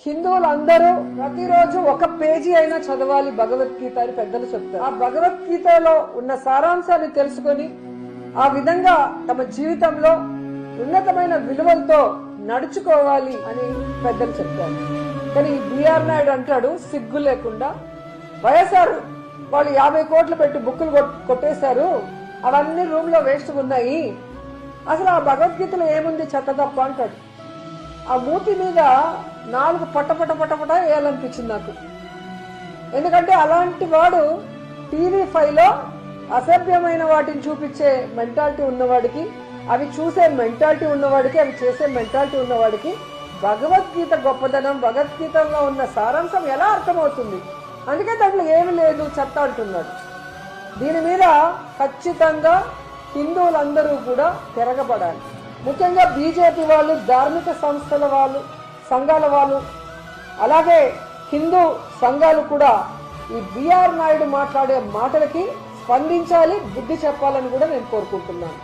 హిందువులందరూ ప్రతిరోజు ఒక పేజీ అయినా చదవాలి భగవద్గీత అని పెద్దలు చెప్తారు. ఆ భగవద్గీతలో ఉన్న సారాంశాన్ని తెలుసుకొని ఆ విధంగా తమ జీవితంలో ఉన్నతమైన విలువలతో నడుచుకోవాలి అని పెద్దలు చెప్తారు. కానీ బిఆర్ నాయుడు అంటాడు సిగ్గు లేకుండా, వైఎస్ఆర్ వాళ్ళు 50 కోట్లు పెట్టి బుక్కులు కొట్టేశారు, అవన్నీ రూమ్ లో వేస్ట్ ఉన్నాయి, అసలు ఆ భగవద్గీతలో ఏముంది చెత్త తప్ప అంటాడు. ఆ మూతి మీద 4 పట వేయాలనిపించింది నాకు. ఎందుకంటే అలాంటి వాడు TV5 లో అసభ్యమైన వాటిని చూపించే మెంటాలిటీ ఉన్నవాడికి, అవి చూసే మెంటాలిటీ ఉన్నవాడికి, అవి చేసే మెంటాలిటీ ఉన్నవాడికి భగవద్గీత గొప్పదనం, భగవద్గీతలో ఉన్న సారాంశం ఎలా అర్థమవుతుంది? అందుకే దాంట్లో ఏమి లేదు చెత్త అంటున్నాడు. దీని మీద ఖచ్చితంగా హిందువులందరూ కూడా తిరగబడాలి. ముఖ్యంగా బీజేపీ వాళ్ళు, ధార్మిక సంస్థల వాళ్ళు, సంఘాల వాళ్ళు, అలాగే హిందూ సంఘాలు కూడా ఈ బిఆర్ నాయుడు మాట్లాడే మాటలకి స్పందించాలి, బుద్ధి చెప్పాలని కూడా నేను కోరుకుంటున్నాను.